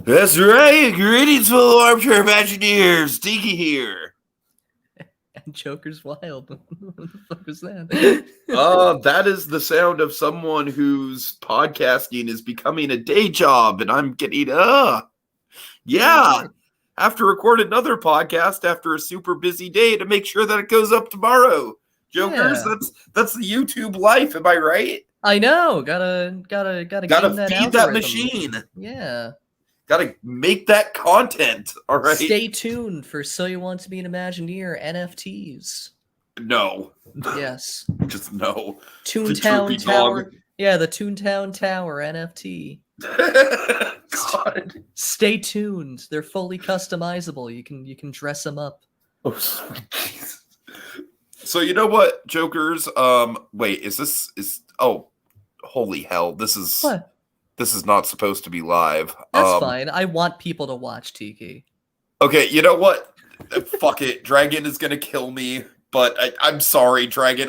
That's right. Greetings, fellow armchair Imagineers. Tiki here. And Joker's wild. What the fuck was that? That is the sound of someone whose podcasting is becoming a day job, and I'm getting yeah. I have to record another podcast after a super busy day to make sure that it goes up tomorrow. Jokers, that's the YouTube life. Am I right? I know. Gotta feed that machine. Yeah. Gotta make that content. All right. Stay tuned for So You Want to Be an Imagineer NFTs. No. Yes. Just no. Toontown Tower. Yeah, the Toontown Tower NFT. God. Stay tuned. They're fully customizable. You can dress them up. Oh, sweet Jesus. So you know what, Jokers? Wait, holy hell! This is not supposed to be live. That's fine. I want people to watch Tiki. Okay, you know what? Fuck it. Dragon is gonna kill me, but I'm sorry, Dragon.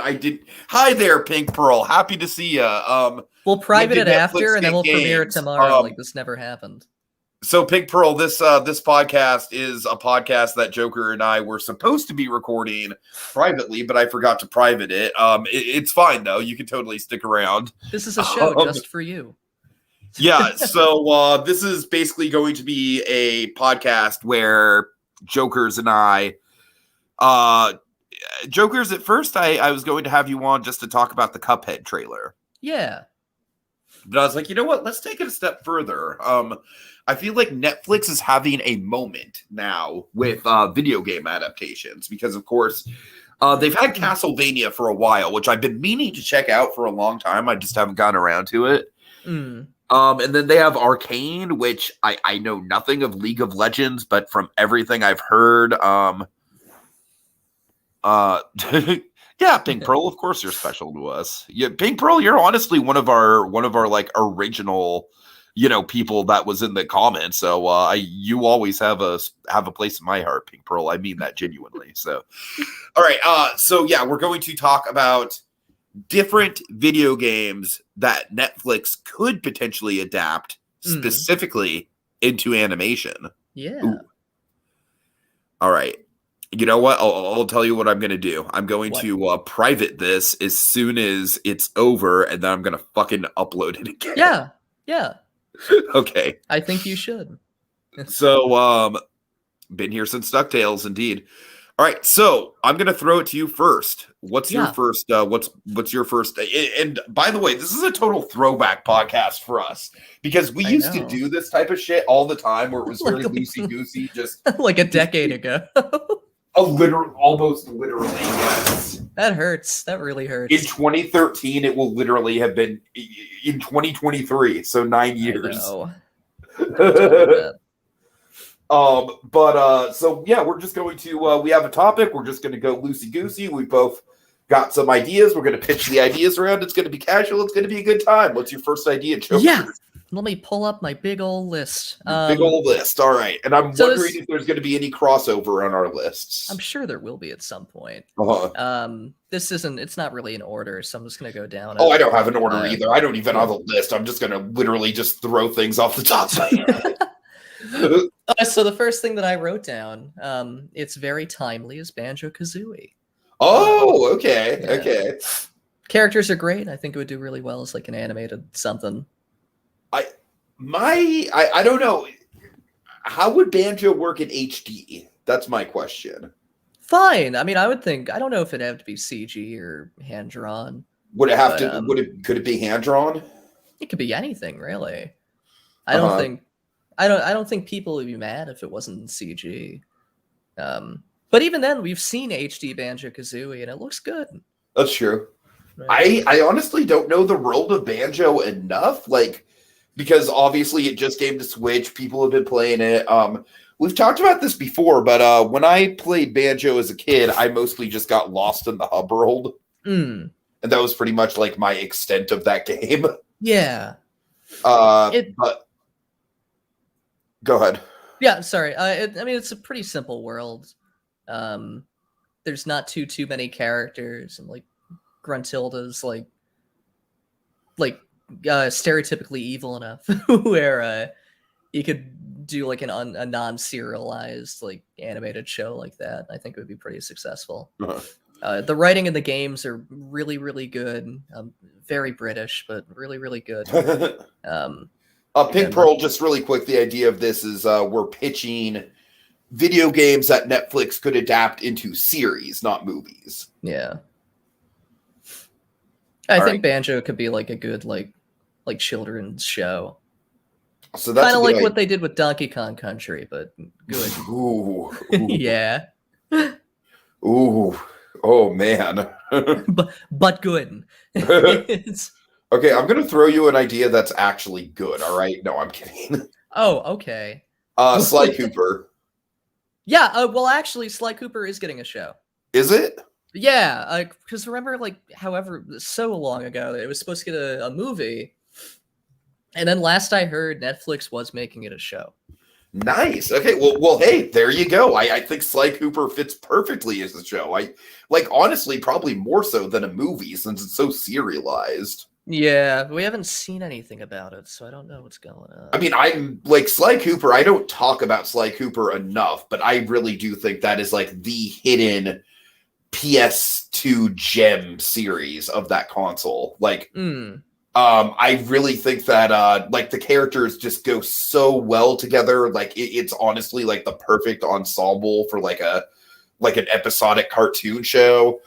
Hi there, Pink Pearl. Happy to see ya. We'll private it after, and then we'll premiere it tomorrow. Like this never happened. So, Pink Pearl, this podcast is a podcast that Joker and I were supposed to be recording privately, but I forgot to private it. It's fine though. You can totally stick around. This is a show just for you. Yeah. So this is basically going to be a podcast where Jokers and I, Jokers. At first, I was going to have you on just to talk about the Cuphead trailer. Yeah. But I was like, you know what? Let's take it a step further. I feel like Netflix is having a moment now with video game adaptations because, of course, they've had Castlevania for a while, which I've been meaning to check out for a long time. I just haven't gotten around to it. And then they have Arcane, which I know nothing of League of Legends, but from everything I've heard, yeah, Pink Pearl, of course you're special to us. Yeah, Pink Pearl, you're honestly one of our like original, people that was in the comments. So you always have a place in my heart, Pink Pearl. I mean that genuinely. So all right, so yeah, we're going to talk about different video games that Netflix could potentially adapt specifically into animation. Yeah. Ooh. All right. You know what? I'll tell you what I'm going to do. I'm going to private this as soon as it's over, and then I'm going to fucking upload it again. Yeah. Okay. I think you should. So, been here since DuckTales, indeed. All right, so I'm going to throw it to you first. What's your first? What's your first? And by the way, this is a total throwback podcast for us because we used to do this type of shit all the time, where it was very loosey goosey, just like a decade ago. Almost literally, yes. That hurts. That really hurts. In 2013, it will literally have been in 2023, so 9 years. So yeah, we're just going to we have a topic. We're just going to go loosey goosey. We both got some ideas. We're going to pitch the ideas around. It's going to be casual. It's going to be a good time. What's your first idea, Joker? Yeah. Let me pull up my big old list. Big old list. All right. And I'm wondering if there's going to be any crossover on our lists. I'm sure there will be at some point. It's not really in order, so I'm just going to go down. I don't have an order either. I don't even have a list. I'm just going to literally just throw things off the top of my head. So the first thing that I wrote down, it's very timely, is Banjo-Kazooie. Oh, okay. Yeah. Okay. Characters are great. I think it would do really well as like an animated something. I don't know. How would Banjo work in HD? That's my question. Fine. I mean, I would think. I don't know if it'd have to be CG or hand drawn. Would it have to? Could it be hand drawn? It could be anything, really. I don't think. I don't think people would be mad if it wasn't CG. But even then, we've seen HD Banjo-Kazooie, and it looks good. That's true. Right. I honestly don't know the world of Banjo enough, because obviously it just came to Switch. People have been playing it. We've talked about this before, but when I played Banjo as a kid, I mostly just got lost in the hub world. And that was pretty much like my extent of that game. Yeah. But go ahead. Yeah, sorry. I mean, it's a pretty simple world. There's not too many characters, and like Gruntilda's like stereotypically evil enough where you could do like a non-serialized like animated show like that, I think it would be pretty successful. The writing in the games are really, really good. Very British, but really, really good. Pink Pearl, just really quick, the idea of this is we're pitching video games that Netflix could adapt into series, not movies. Yeah. I think Banjo could be like a good like children's show. So that's kind of like what they did with Donkey Kong Country, but good. Ooh. Yeah. Ooh. Oh man. but good. Okay, I'm gonna throw you an idea that's actually good. All right. No, I'm kidding. Oh, okay. Sly Cooper. Yeah. Well, actually, Sly Cooper is getting a show. Is it? Yeah. Because remember, like, however, so long ago, it was supposed to get a movie, and then last I heard, Netflix was making it a show. Nice. Okay. Well. Hey, there you go. I think Sly Cooper fits perfectly as a show. Honestly, probably more so than a movie since it's so serialized. Yeah, we haven't seen anything about it, so I don't know what's going on. I mean, I'm like Sly Cooper. I don't talk about Sly Cooper enough, but I really do think that is like the hidden PS2 gem series of that console. Like, I really think that like the characters just go so well together. Like, it's honestly like the perfect ensemble for like an episodic cartoon show.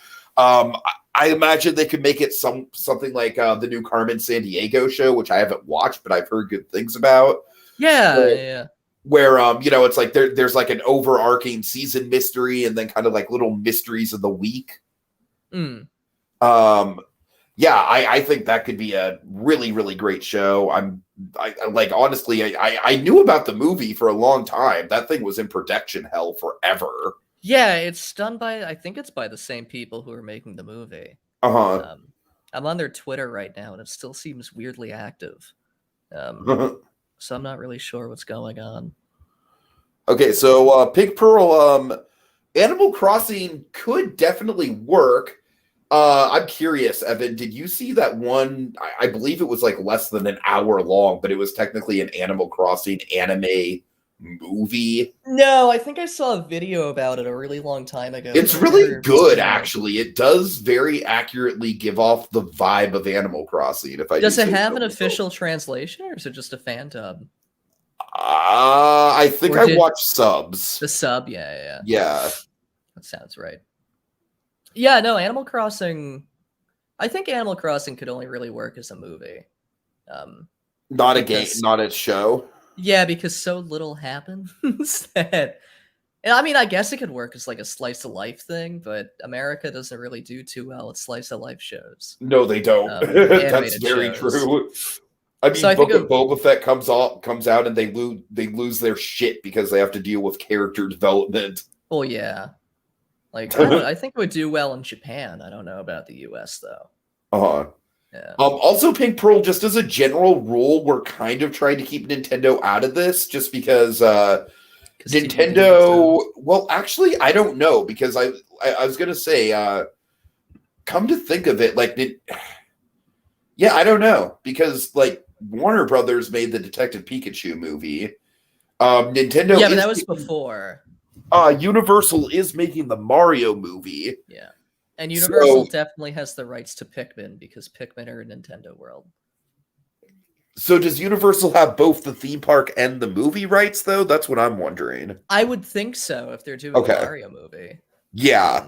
I imagine they could make it something like the new Carmen Sandiego show, which I haven't watched, but I've heard good things about. Yeah. Where it's like there's like an overarching season mystery and then kind of like little mysteries of the week. Yeah, I think that could be a really, really great show. Honestly, I knew about the movie for a long time. That thing was in production hell forever. Yeah, it's done by, I think it's by the same people who are making the movie. I'm on their Twitter right now, and it still seems weirdly active. So I'm not really sure what's going on. Okay, so Pink Pearl, Animal Crossing could definitely work. I'm curious, Evan, did you see that one? I believe it was like less than an hour long, but it was technically an Animal Crossing anime movie. No, I think I saw a video about it a really long time ago. It's really good, actually. It does very accurately give off the vibe of Animal Crossing. Does it have an official translation, or is it just a fan dub? I think I watched subs. The sub, yeah. That sounds right. Yeah, no, Animal Crossing. I think Animal Crossing could only really work as a movie. Not a game, not a show. Yeah, because so little happens that. And I mean, I guess it could work as like a slice of life thing, but America doesn't really do too well at slice of life shows. No, they don't. That's very true. I mean, Book of Boba Fett comes out, and they lose their shit because they have to deal with character development. Oh yeah, like I think it would do well in Japan. I don't know about the U.S. though. Yeah. Also, Pink Pearl, just as a general rule, we're kind of trying to keep Nintendo out of this, just because Nintendo. Well, actually, I don't know, because I was gonna say, come to think of it, like, yeah, I don't know, because like Warner Brothers made the Detective Pikachu movie. Nintendo. Yeah, but that was before. Universal is making the Mario movie. Yeah. And Universal definitely has the rights to Pikmin, because Pikmin are in Nintendo World. So does Universal have both the theme park and the movie rights, though? That's what I'm wondering. I would think so, if they're doing a Mario movie. Yeah.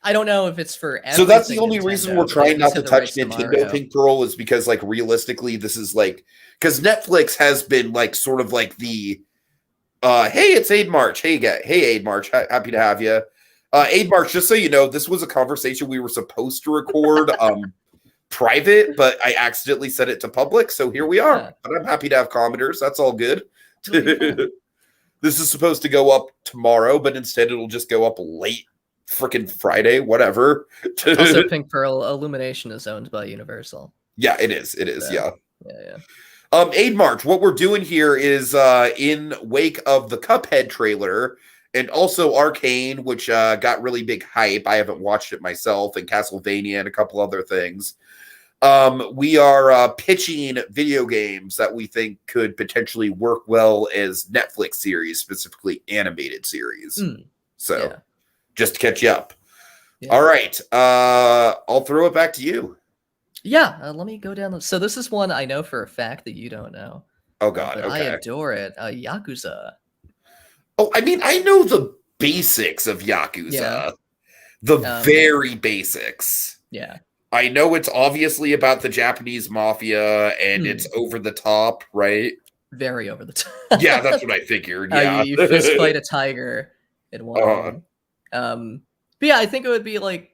I don't know if it's for everything. So that's the only reason we're trying not to touch Nintendo Pink Pearl, is because, like, realistically, this is like, because Netflix has been like sort of like the hey, it's Aid March. Hey Aid March, happy to have you. Aid March, just so you know, this was a conversation we were supposed to record private, but I accidentally set it to public, so here we are. But I'm happy to have commenters. That's all good. This is supposed to go up tomorrow, but instead it'll just go up late freaking Friday, whatever. Also, Pink Pearl Illumination is owned by Universal. Yeah, it is. It is, yeah. Yeah. Aid March, what we're doing here is in wake of the Cuphead trailer, and also Arcane, which got really big hype. I haven't watched it myself, and Castlevania and a couple other things. We are pitching video games that we think could potentially work well as Netflix series, specifically animated series. So, just to catch you up. Yeah. All right. I'll throw it back to you. Yeah, let me go down. So this is one I know for a fact that you don't know. Oh, God. But okay. I adore it. Yakuza. Oh, I mean, I know the basics of Yakuza. Yeah. The very basics. Yeah. I know it's obviously about the Japanese mafia and it's over the top, right? Very over the top. Yeah, that's what I figured. Yeah. You fist fight a tiger in one of them. But yeah, I think it would be like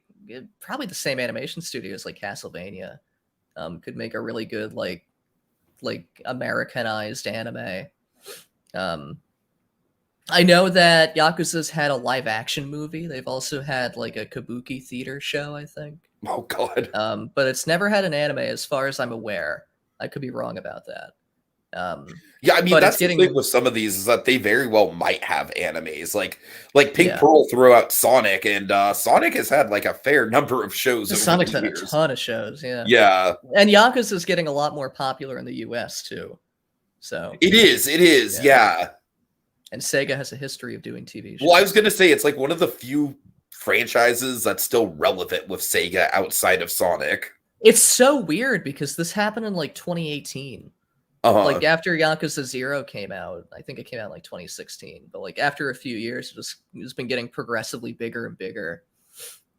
probably the same animation studios like Castlevania could make a really good like Americanized anime. I know that Yakuza's had a live action movie. They've also had like a kabuki theater show, I think. Oh God. But it's never had an anime as far as I'm aware. I could be wrong about that. Yeah, I mean that's the thing with some of these is that they very well might have animes. Like Pink Pearl threw out Sonic, and Sonic has had like a fair number of shows. Sonic's had a ton of shows, yeah. Yeah. And Yakuza is getting a lot more popular in the US too. So it is, yeah. And Sega has a history of doing TV shows. Well, I was gonna say it's like one of the few franchises that's still relevant with Sega outside of Sonic. It's so weird because this happened in like 2018. Like after Yakuza 0 came out, I think it came out in like 2016. But like after a few years, it's been getting progressively bigger and bigger,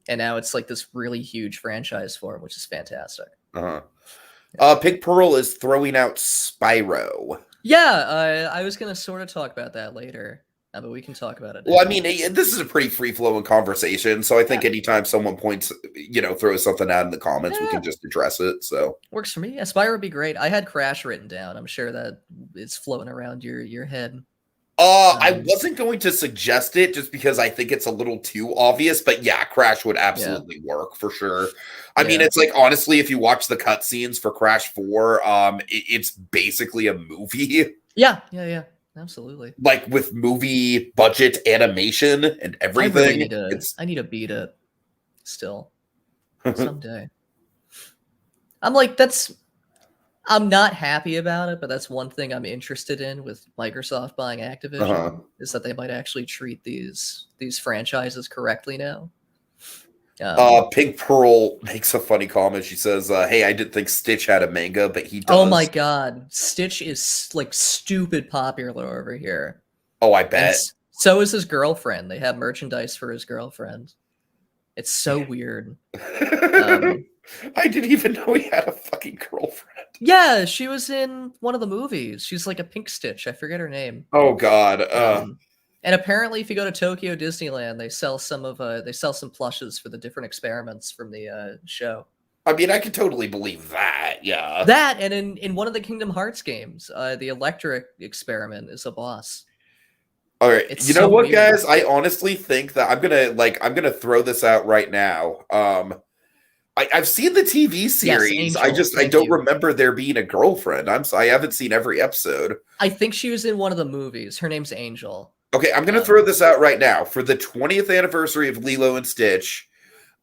and now it's like this really huge franchise for him, which is fantastic. Pink Pearl is throwing out Spyro. Yeah, I was gonna sort of talk about that later. But we can talk about it now. Well, I mean, this is a pretty free-flowing conversation, so I think anytime someone throws something out in the comments, we can just address it, so. Works for me. Yeah, Spyro would be great. I had Crash written down. I'm sure that it's floating around your head. I wasn't going to suggest it just because I think it's a little too obvious, but yeah, Crash would absolutely work for sure. I mean, it's like, honestly, if you watch the cutscenes for Crash 4, it's basically a movie. Yeah. Absolutely. Like with movie budget animation and everything. I need to beat it still someday. I'm not happy about it, but that's one thing I'm interested in with Microsoft buying Activision is that they might actually treat these franchises correctly now. Pink Pearl makes a funny comment. She says, hey, I didn't think Stitch had a manga, but he does. Oh my God. Stitch is like stupid popular over here. Oh, I bet. And so is his girlfriend. They have merchandise for his girlfriend. It's so weird. I didn't even know he had a fucking girlfriend. Yeah, she was in one of the movies. She's like a pink Stitch. I forget her name. Oh God. And apparently, if you go to Tokyo Disneyland, they sell some plushes for the different experiments from the show. I mean, I can totally believe that. Yeah. That and in one of the Kingdom Hearts games, the electric experiment is a boss. All right. You know what, guys? I honestly think that I'm gonna throw this out right now. I've seen the TV series. Yes, I don't remember there being a girlfriend. I haven't seen every episode. I think she was in one of the movies. Her name's Angel. Okay, I'm going to throw this out right now. For the 20th anniversary of Lilo and Stitch,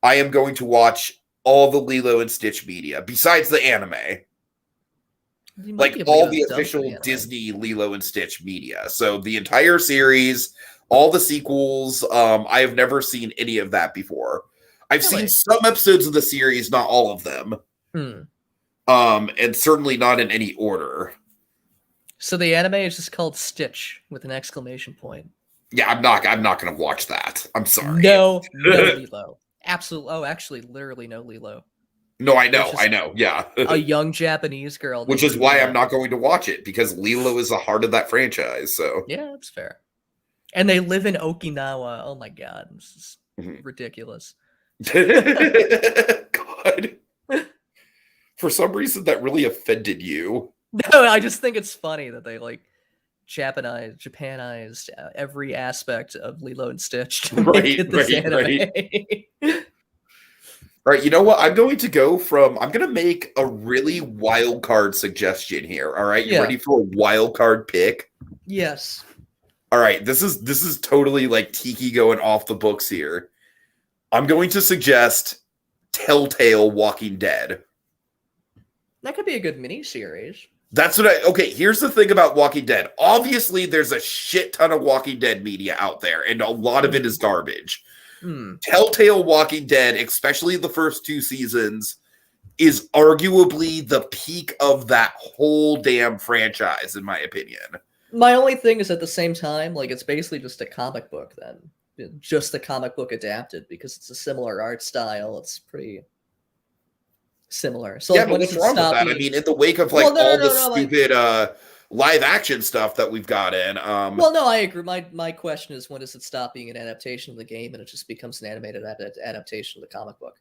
I am going to watch all the Lilo and Stitch media, besides the anime. Like, all the official Disney Lilo and Stitch media. So, the entire series, all the sequels, I have never seen any of that before. I've seen some episodes of the series, not all of them. And certainly not in any order. So the anime is just called Stitch with an exclamation point. Yeah, I'm not going to watch that. I'm sorry. No Lilo. Absolutely. Oh, actually, literally no Lilo. No, I know. Yeah. A young Japanese girl. Which is why I'm not going to watch it, because Lilo is the heart of that franchise. So yeah, that's fair. And they live in Okinawa. Oh my God, this is ridiculous. God. For some reason, that really offended you. No, I just think it's funny that they like Japanized every aspect of Lilo and Stitch to make it this anime. All right, you know what? I'm going to make a really wild card suggestion here. All right, you ready for a wild card pick? Yes. All right, this is totally like Tiki going off the books here. I'm going to suggest Telltale Walking Dead. That could be a good miniseries. That's what okay, here's the thing about Walking Dead. Obviously, there's a shit ton of Walking Dead media out there, and a lot of it is garbage. Telltale Walking Dead, especially the first 2 seasons, is arguably the peak of that whole damn franchise, in my opinion. My only thing is, at the same time, like, it's basically just a comic book then. Just a comic book adapted, because it's a similar art style. It's pretty similar. So, yeah, like, but what's wrong with that? I mean, in the wake of, like, all the stupid live action stuff that we've got in. Well, no, I agree. My question is, when does it stop being an adaptation of the game and it just becomes an animated adaptation of the comic book?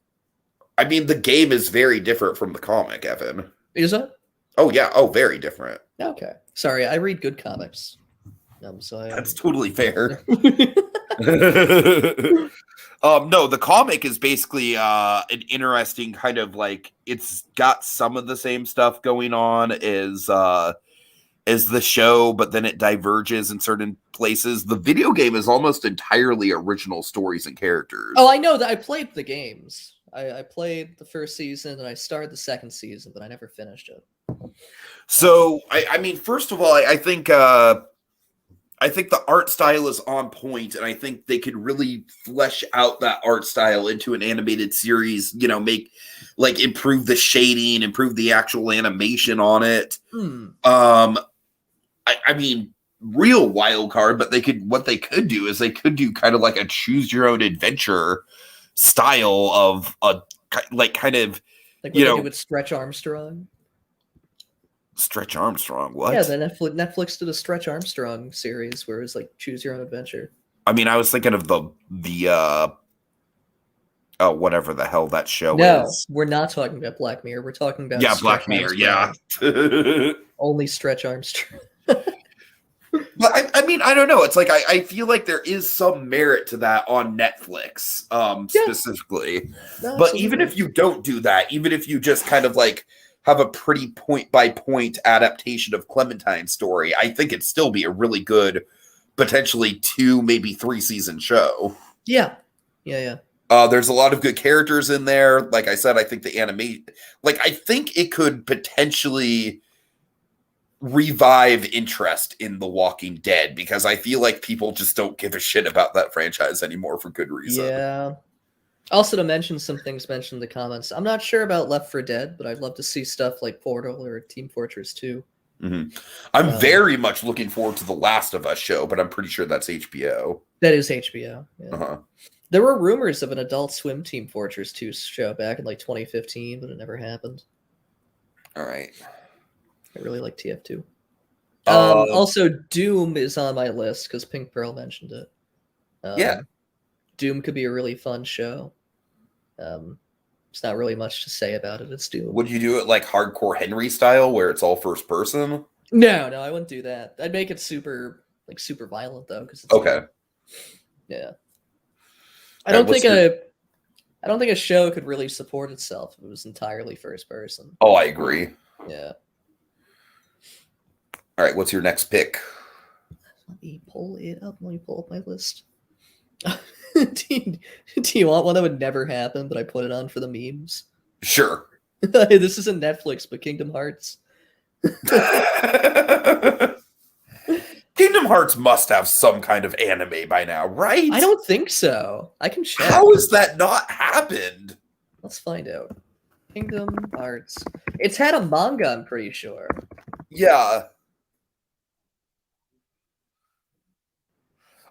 I mean, the game is very different from the comic, Evan. Is it? Oh, yeah. Oh, very different. Okay. Sorry, I read good comics. So that's totally fair. No, the comic is basically an interesting kind of, like, it's got some of the same stuff going on as the show, but then it diverges in certain places. The video game is almost entirely original stories and characters. Oh, I know that. I played the games. I played the first season and I started the second season, but I never finished it. So, I mean, first of all, I think the art style is on point, and I think they could really flesh out that art style into an animated series, you know, improve the shading, improve the actual animation on it. I mean, real wild card, but what they could do is they could do kind of like a choose your own adventure style of kind of, like what they do with Stretch Armstrong. Stretch Armstrong, what? Yeah, the Netflix did a Stretch Armstrong series where it was like choose your own adventure. I mean, I was thinking of the whatever the hell that show is. No, we're not talking about Black Mirror. We're talking about Black Mirror. Yeah, only Stretch Armstrong. But I mean, I don't know. It's like I feel like there is some merit to that on Netflix, specifically. No, but even if you don't do that, even if you just kind of like have a pretty point-by-point adaptation of Clementine's story, I think it'd still be a really good, potentially 2, maybe 3-season show. Yeah. There's a lot of good characters in there. Like I said, I think I think it could potentially revive interest in The Walking Dead, because I feel like people just don't give a shit about that franchise anymore for good reason. Yeah. Also, to mention some things mentioned in the comments, I'm not sure about Left 4 Dead, but I'd love to see stuff like Portal or Team Fortress 2. Mm-hmm. I'm very much looking forward to the Last of Us show, but I'm pretty sure that's HBO. That is HBO. Yeah. There were rumors of an Adult Swim Team Fortress 2 show back in like 2015, but it never happened. All right. I really like TF2. Also, Doom is on my list because Pink Pearl mentioned it. Yeah. Doom could be a really fun show. There's not really much to say about it. It's Doom. Would you do it like Hardcore Henry style, where it's all first person? No, I wouldn't do that. I'd make it super violent though, because it's okay. Yeah. I don't think a show could really support itself if it was entirely first person. Oh, I agree. Yeah. All right, what's your next pick? Let me pull it up. Let me pull up my list. Do you want one that would never happen, but I put it on for the memes? Sure. This isn't Netflix, but Kingdom Hearts. Kingdom Hearts must have some kind of anime by now, right? I don't think so. I can check. How has that not happened? Let's find out. Kingdom Hearts. It's had a manga, I'm pretty sure. Yeah.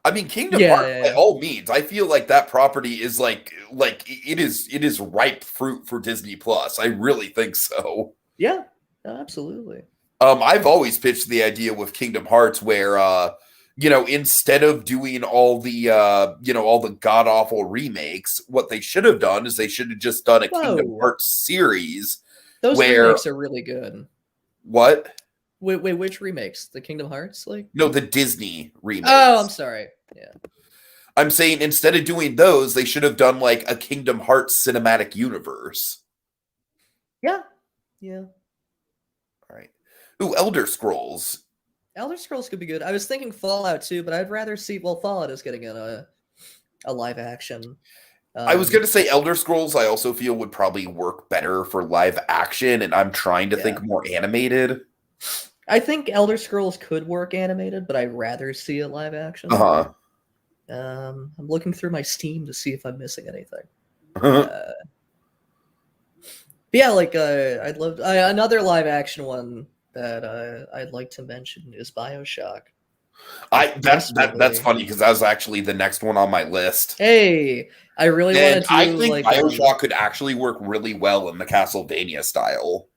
I mean, Kingdom Hearts, by all means, I feel like that property is like it is ripe fruit for Disney Plus. I really think so. Yeah, absolutely. I've always pitched the idea with Kingdom Hearts where, instead of doing all the god awful remakes, what they should have done is they should have just done a Kingdom Hearts series. Those remakes are really good. What? Wait, which remakes? The Kingdom Hearts? No, the Disney remakes. Oh, I'm sorry. Yeah. I'm saying instead of doing those, they should have done like a Kingdom Hearts cinematic universe. Yeah. All right. Ooh, Elder Scrolls. Elder Scrolls could be good. I was thinking Fallout too, but I'd rather see. Well, Fallout is getting a live action. I was going to say Elder Scrolls, I also feel would probably work better for live action, and I'm trying to think more animated. I think Elder Scrolls could work animated, but I'd rather see it live action. Uh-huh. I'm looking through my Steam to see if I'm missing anything. But yeah, like I'd love another live action one that I'd like to mention is BioShock. That's funny because that was actually the next one on my list. Hey, I really want to do. I think like, BioShock could actually work really well in the Castlevania style.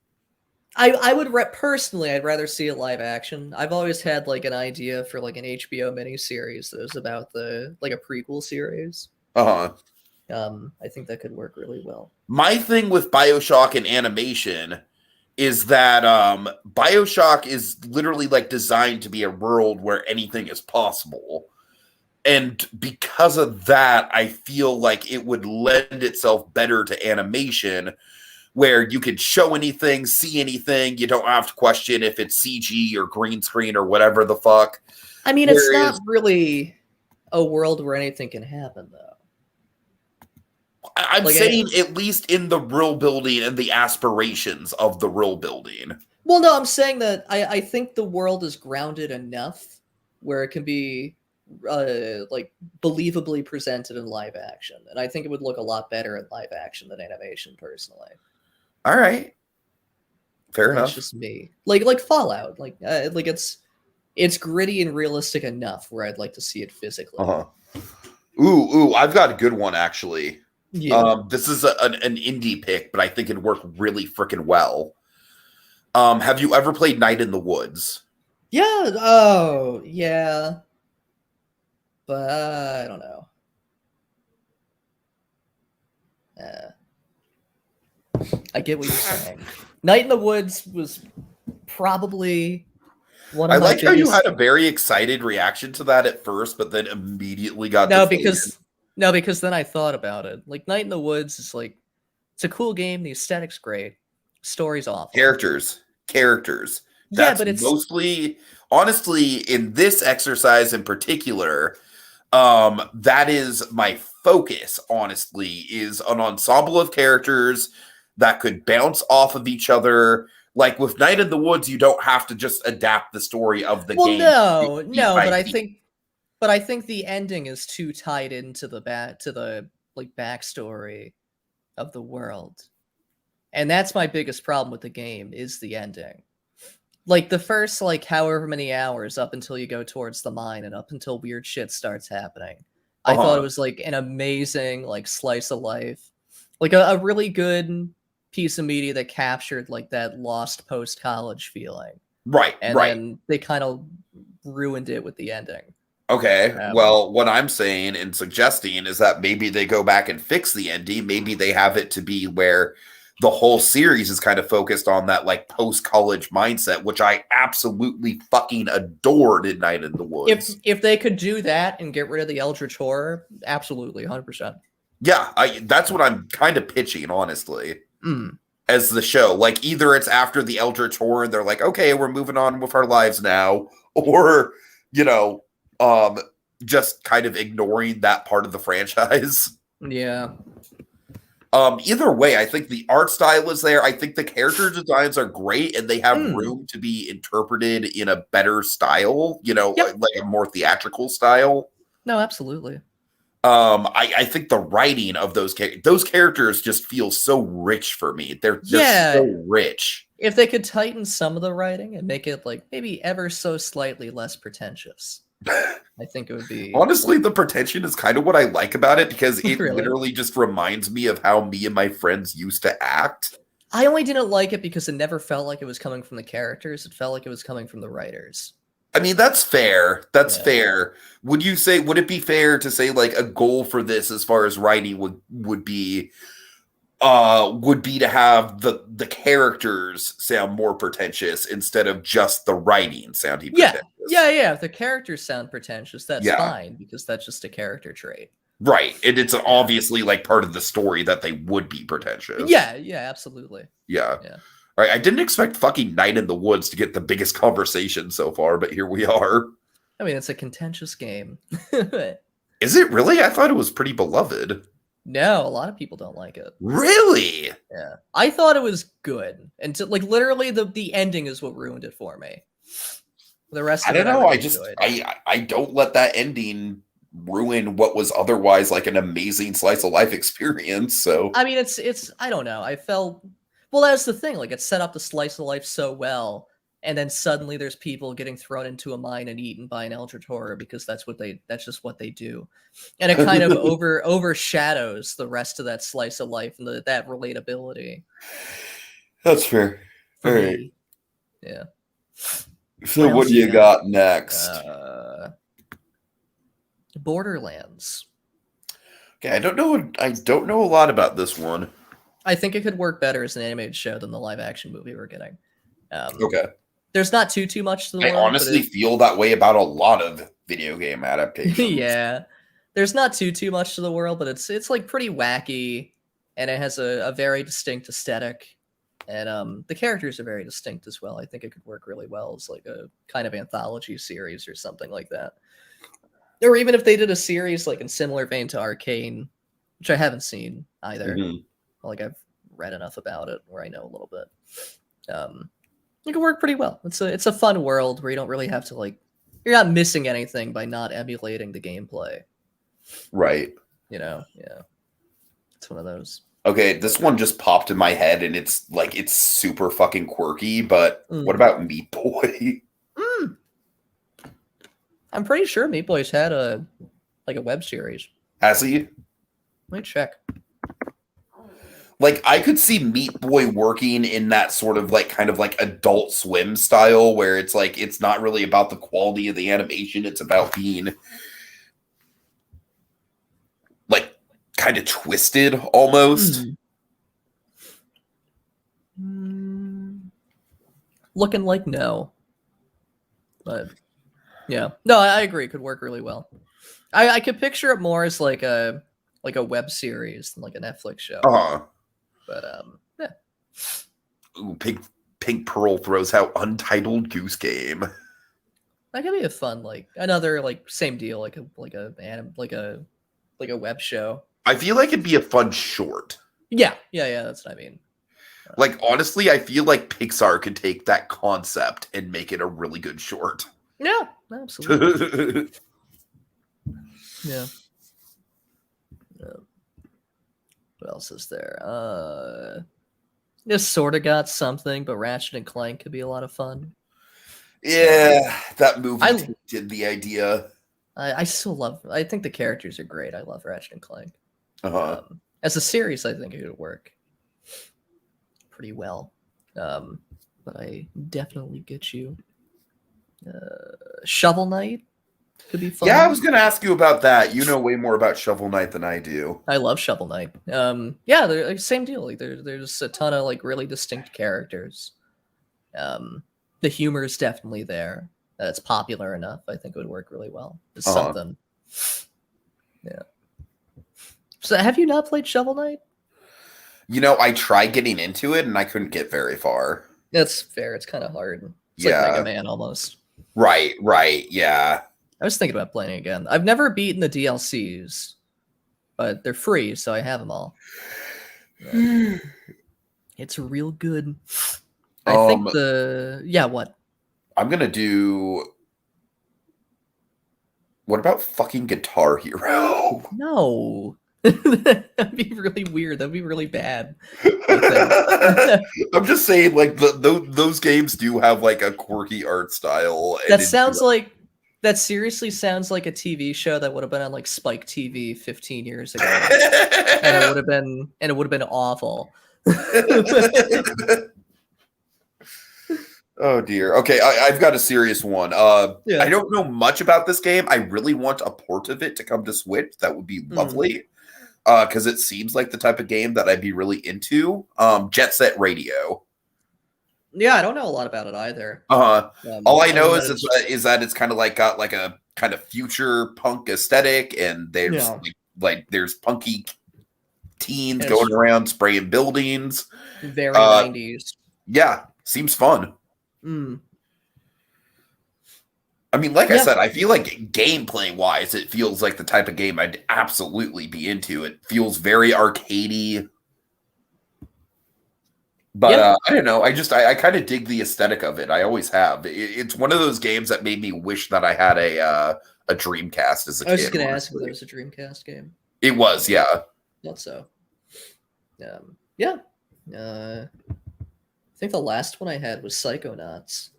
I would personally, I'd rather see it live action. I've always had like an idea for like an HBO miniseries that was about a prequel series. I think that could work really well. My thing with BioShock and animation is that BioShock is literally like designed to be a world where anything is possible. And because of that, I feel like it would lend itself better to animation, where you can show anything, see anything. You don't have to question if it's CG or green screen or whatever the fuck. I mean, it's not really a world where anything can happen, though. I'm saying at least in the real building and the aspirations of the real building. Well, no, I'm saying that I think the world is grounded enough where it can be like believably presented in live action, and I think it would look a lot better in live action than animation, personally. All right, fair enough. That's just me. Like Fallout, like it's gritty and realistic enough where I'd like to see it physically. Ooh, I've got a good one actually. Yeah. This is an indie pick, but I think it'd work really freaking well. Have you ever played Night in the Woods? Yeah. Oh, yeah. But I don't know. I get what you're saying. Night in the Woods was probably one of my like how you had a very excited reaction to that at first, but then immediately got because then I thought about it. Like Night in the Woods is like, it's a cool game. The aesthetic's great. Story's awful. Characters. Yeah, but it's mostly, honestly, in this exercise in particular, that is my focus, honestly, is an ensemble of characters that could bounce off of each other. Like with Night in the Woods, you don't have to just adapt the story of the game. No, but I think the ending is too tied into the backstory of the world. And that's my biggest problem with the game, is the ending. Like the first however many hours up until you go towards the mine and up until weird shit starts happening. I thought it was like an amazing slice of life. Like a really good piece of media that captured like that lost post-college feeling. Right. And then they kind of ruined it with the ending. Okay. Well, what I'm saying and suggesting is that maybe they go back and fix the ending. Maybe they have it to be where the whole series is kind of focused on that post-college mindset, which I absolutely fucking adored in Night in the Woods. If they could do that and get rid of the Eldritch Horror, absolutely, 100%. Yeah, that's what I'm kind of pitching, honestly, as the show. Like, either it's after the Eldritch Horror and they're like, okay, we're moving on with our lives now, or, just kind of ignoring that part of the franchise. Yeah. Either way, I think the art style is there. I think the character designs are great, and they have room to be interpreted in a better style, like a more theatrical style. No, absolutely. I think the writing of those characters just feel so rich for me. They're so rich. If they could tighten some of the writing and make it maybe ever so slightly less pretentious, I think it would be. Honestly, the pretension is kind of what I like about it, because it literally just reminds me of how me and my friends used to act. I only didn't like it because it never felt like it was coming from the characters. It felt like it was coming from the writers. I mean, that's fair. That's fair. Would it be fair to say a goal for this as far as writing would be to have the characters sound more pretentious instead of just the writing sounding pretentious? Yeah. If the characters sound pretentious, that's fine, because that's just a character trait. Right. And it's obviously part of the story that they would be pretentious. Yeah, absolutely. Yeah. All right, I didn't expect fucking Night in the Woods to get the biggest conversation so far, but here we are. I mean, it's a contentious game. Is it really? I thought it was pretty beloved. No, a lot of people don't like it. Really? Yeah, I thought it was good, and like literally the ending is what ruined it for me. The rest I of don't it, I know. really enjoyed. I don't let that ending ruin what was otherwise like an amazing slice of life experience. So I mean, it's I don't know. I felt well. That's the thing. Like it set up the slice of life so well, and then suddenly there's people getting thrown into a mine and eaten by an eldritch horror because that's just what they do, and it kind of overshadows the rest of that slice of life and that relatability that's fair. for All right. me. Yeah. So What what else do you got next? Borderlands. Okay, I don't know. I don't know a lot about this one. I think it could work better as an animated show than the live action movie we're getting. Okay. There's not too much to the I world. honestly feel that way about a lot of video game adaptations. Yeah. There's not too much to the world, but it's like pretty wacky, and it has a very distinct aesthetic, and the characters are very distinct as well. I think it could work really well as like a kind of anthology series or something like that. Or even if they did a series like in similar vein to Arcane, which I haven't seen either. Like I've read enough about it where I know a little bit. It can work pretty well. It's a fun world where you don't really have to like you're not missing anything by not emulating the gameplay. Right. You know, yeah. It's one of those. Okay, this one just popped in my head and it's super fucking quirky, but what about Meat Boy? I'm pretty sure Meat Boy's had a web series. Has he? Let me check. Like I could see Meat Boy working in that sort of like kind of like Adult Swim style where it's like it's not really about the quality of the animation, it's about being like kind of twisted almost. Looking like no. But yeah. No, I agree. It could work really well. I could picture it more as like a web series than like a Netflix show. But yeah. Ooh, Pink Pearl throws out Untitled Goose Game. That could be a fun like another like same deal like a web show. I feel like it'd be a fun short. Yeah, that's what I mean. Like honestly, I feel like Pixar could take that concept and make it a really good short. Yeah, absolutely. Yeah. What else is there? This sort of got something, but Ratchet and Clank could be a lot of fun. Yeah, that movie did the idea. I still love. I think the characters are great. I love Ratchet and Clank. As a series, I think it would work pretty well. But I definitely get you. Shovel Knight could be fun. Yeah, I was going to ask you about that. You know way more about Shovel Knight than I do. I love Shovel Knight. Yeah, they're like, same deal. Like there's a ton of like really distinct characters. The humor is definitely there. It's popular enough. I think it would work really well. It's something. Yeah. So, have you not played Shovel Knight? You know, I tried getting into it and I couldn't get very far. That's fair. It's kind of hard. It's like Mega Man almost. Right. Yeah. I was thinking about playing again. I've never beaten the DLCs, but they're free, so I have them all. It's real good. I think what? I'm gonna do. What about fucking Guitar Hero? No. That'd be really weird. That'd be really bad. I'm just saying, like those games do have like a quirky art style. That seriously sounds like a TV show that would have been on like Spike TV 15 years ago, and it would have been awful. Oh dear. Okay, I've got a serious one. I don't know much about this game. I really want a port of it to come to Switch. That would be lovely. Because it seems like the type of game that I'd be really into. Jet Set Radio. Yeah, I don't know a lot about it either. All I know is that it's kind of like got like a kind of future punk aesthetic, and there's like there's punky teens going around spraying buildings. Very 90s. Yeah, seems fun. I mean, like I Yeah. said, I feel like gameplay wise, it feels like the type of game I'd absolutely be into. It feels very arcadey. But Yeah. I don't know. I kind of dig the aesthetic of it. I always have. It's one of those games that made me wish that I had a Dreamcast as a kid. I was just going to ask if honestly. there was a Dreamcast game. It was, yeah. Not so. Yeah. I think the last one I had was Psychonauts.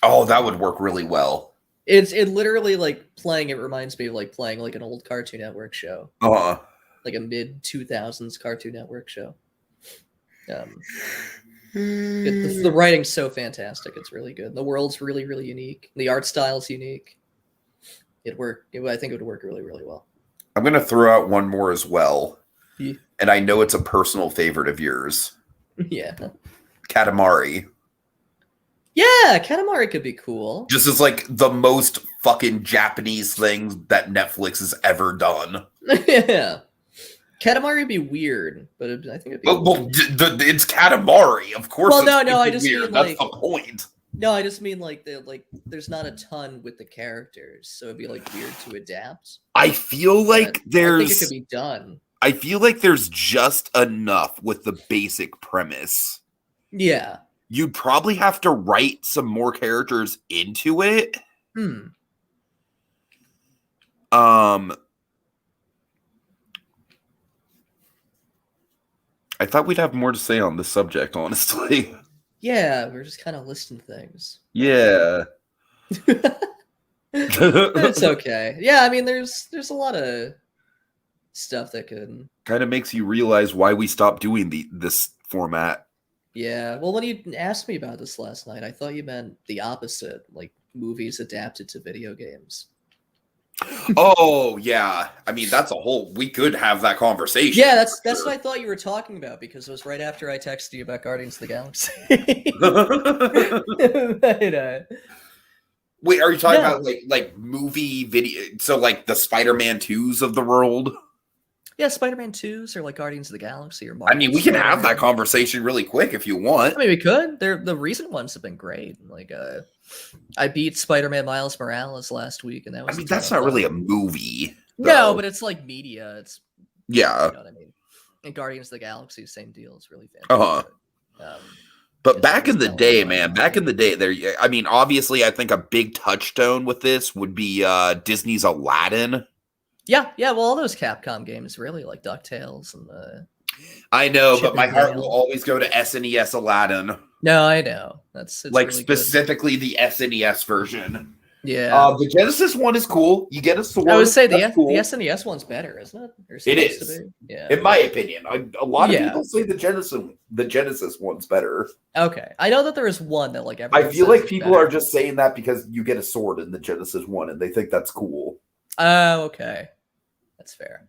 Oh, that would work really well. It literally like playing. It reminds me of like playing like an old Cartoon Network show, like a mid 2000s Cartoon Network show. The writing's so fantastic; it's really good. The world's really, really unique. The art style's unique. I think it would work really, really well. I'm gonna throw out one more as well, Yeah. and I know it's a personal favorite of yours. Yeah. Katamari. Yeah, Katamari could be cool. Just as like the most fucking Japanese thing that Netflix has ever done. Yeah. Katamari would be weird, but I think it'd be cool. Well, it's Katamari, of course. Well, no, I just weird. mean That's like the point. No, I just mean like there's not a ton with the characters, so it'd be like weird to adapt. I feel like I think it could be done. I feel like there's just enough with the basic premise. Yeah. You'd probably have to write some more characters into it. I thought we'd have more to say on this subject, honestly. Yeah, we're just kind of listing things. Yeah. It's okay. Yeah, I mean, there's a lot of stuff that could kind of makes you realize why we stopped doing this format. Yeah, well, when you asked me about this last night, I thought you meant the opposite, like movies adapted to video games. Oh yeah, I mean that's a whole. We could have that conversation. Yeah, that's what I thought you were talking about because it was right after I texted you about Guardians of the Galaxy. Wait, are you talking about like movie video? So like the Spider-Man 2s of the world? Yeah, Spider-Man 2s or like Guardians of the Galaxy or Marvel. I mean, we can have that conversation really quick if you want. I mean, we could. The recent ones have been great. Like, I beat Spider-Man Miles Morales last week, and that was. I mean, that's not really a movie. No, but it's like media. It's yeah. You know what I mean? And Guardians of the Galaxy, same deal. It's really fantastic. But back in the day, man, I mean, obviously, I think a big touchstone with this would be Disney's Aladdin. Yeah. Well, all those Capcom games, really, like DuckTales and. I know, but my heart will always go to SNES Aladdin. No, I know. It's like really specifically good. The SNES version. Yeah. The Genesis one is cool. You get a sword. I would say the SNES one's better, isn't it? It is. Yeah. In my opinion, a lot of people say the Genesis one's better. Okay, I know that there is one that like I feel like people are just saying that because you get a sword in the Genesis one, and they think that's cool. Oh, okay, that's fair.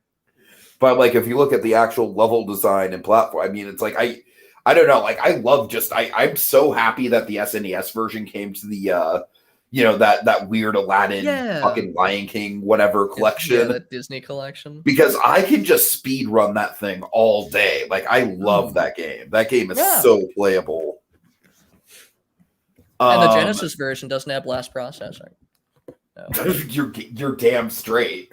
But like, if you look at the actual level design and platform, I mean, it's like I don't know. Like, I love I'm so happy that the SNES version came to the that weird Aladdin fucking Lion King whatever collection. Yeah, that Disney collection. Because I can just speed run that thing all day. Like, I love that game. That game is so playable. And the Genesis version doesn't have blast processing. No. You're damn straight.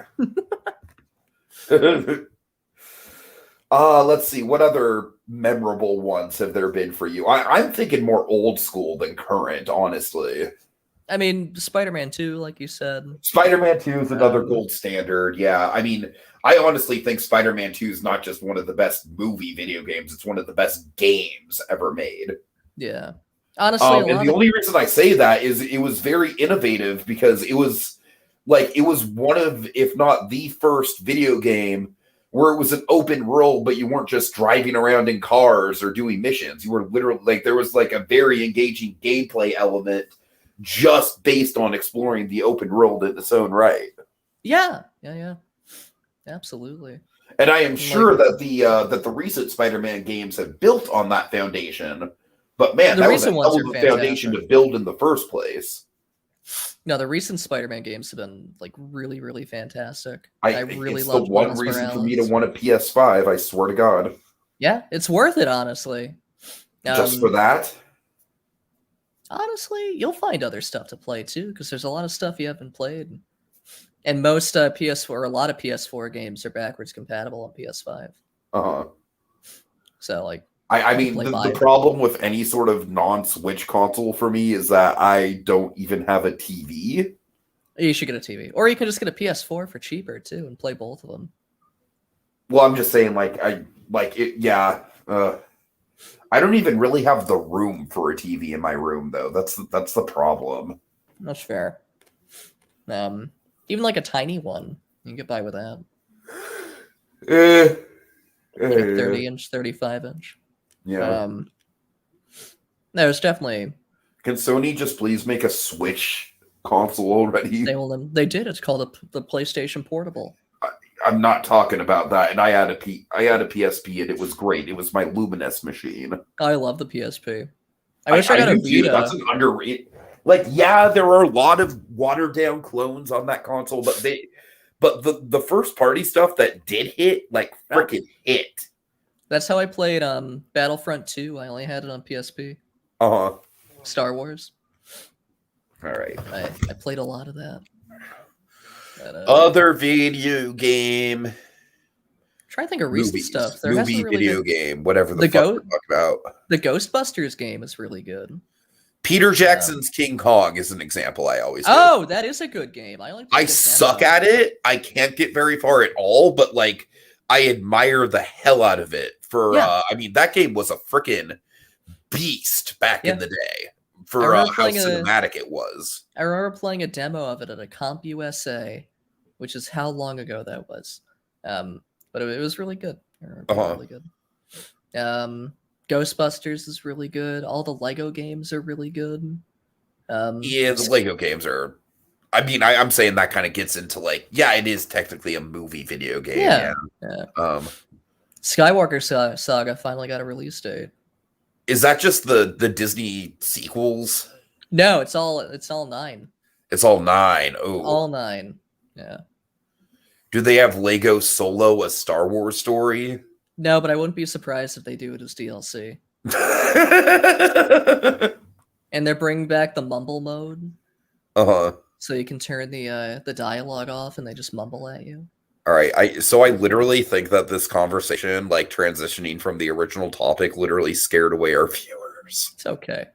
Let's see. What other memorable ones have there been for you? I'm thinking more old school than current, honestly. I mean, Spider-Man 2, like you said. Spider-Man 2 is another gold standard. Yeah, I mean, I honestly think Spider-Man 2 is not just one of the best movie video games. It's one of the best games ever made. Yeah. Honestly, and the only reason I say that is it was very innovative because it was one of, if not the first video game where it was an open world, but you weren't just driving around in cars or doing missions. You were literally like, there was like a very engaging gameplay element just based on exploring the open world in its own right. Yeah. Absolutely. And I am sure that the recent Spider-Man games have built on that foundation. But man, that was a hell of a foundation to build in the first place. No, the recent Spider-Man games have been like really, really fantastic. I really love the one reason for me to want a PS5. I swear to God. Yeah, it's worth it, honestly. Just for that. Honestly, you'll find other stuff to play too, because there's a lot of stuff you haven't played. And most PS4, or a lot of PS4 games are backwards compatible on PS5. So, like, I mean, the problem with any sort of non-Switch console for me is that I don't even have a TV. You should get a TV. Or you can just get a PS4 for cheaper, too, and play both of them. Well, I'm just saying, I don't even really have the room for a TV in my room, though. That's the problem. That's fair. Even like a tiny one, you can get by with that. Like a 30-inch, 35-inch. Yeah. No, it's definitely. Can Sony just please make a Switch console already? They did. It's called the PlayStation Portable. I'm not talking about that. And I had a PSP, and it was great. It was my Luminous machine. I love the PSP. I wish I got a Vita. That's an underrated. Like, yeah, there are a lot of watered down clones on that console, but the first party stuff that did hit, like, freaking hit. That's how I played Battlefront 2. I only had it on PSP. Star Wars. All right. I played a lot of that. But, other video game. Try to think of recent stuff. There movie, video game, whatever the fuck we're talking about. The Ghostbusters game is really good. Peter Jackson's King Kong is an example I always go. That is a good game. I suck at it. I can't get very far at all, but like I admire the hell out of it. I mean, that game was a freaking beast back in the day for how cinematic it was. I remember playing a demo of it at a Comp USA, which is how long ago that was. But it was really good. Really good. Ghostbusters is really good. All the Lego games are really good. The Lego games are. I mean, I'm saying that kind of gets into like, it is technically a movie video game. Yeah. Skywalker Saga finally got a release date. Is that just the Disney sequels? No, it's all 9. It's all 9. Oh, all 9. Yeah. Do they have Lego Solo: A Star Wars Story? No, but I wouldn't be surprised if they do it as DLC. And they're bringing back the mumble mode. So you can turn the dialogue off and they just mumble at you. All right. I literally think that this conversation, like transitioning from the original topic, literally scared away our viewers. It's okay.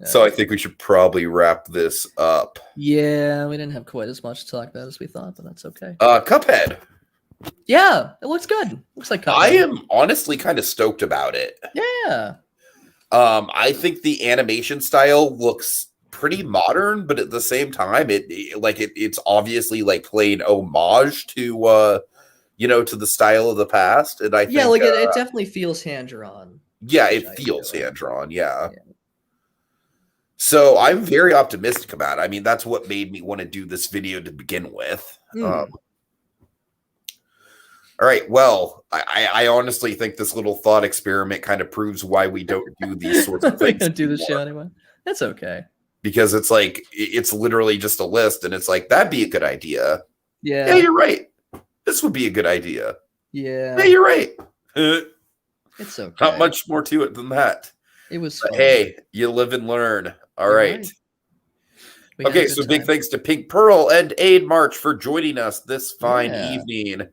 So I think we should probably wrap this up. Yeah, we didn't have quite as much to talk about as we thought, but that's okay. Cuphead. Yeah, it looks good. Looks like Cuphead. I am honestly kind of stoked about it. Yeah. I think the animation style looks pretty modern, but at the same time, it's obviously like playing homage to to the style of the past. And I think, it definitely feels hand drawn. Yeah, it feels hand drawn. Yeah. So I'm very optimistic about it. I mean, that's what made me want to do this video to begin with. All right. Well, I honestly think this little thought experiment kind of proves why we don't do these sorts of things. We don't do this show anymore. That's okay. Because it's like, it's literally just a list, and it's like, that'd be a good idea. Yeah. Yeah, you're right. This would be a good idea. Yeah. Yeah, you're right. It's okay. Not much more to it than that. It was fun. Hey, you live and learn. All right. Okay, so big thanks to Pink Pearl and Aid March for joining us this fine evening.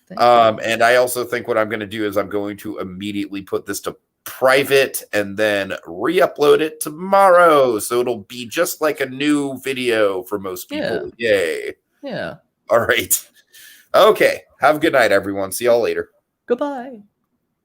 And I also think what I'm going to do is I'm going to immediately put this to private and then re-upload it tomorrow. So it'll be just like a new video for most people. Yeah. Yay. Yeah. All right. Okay. Have a good night, everyone. See y'all later. Goodbye.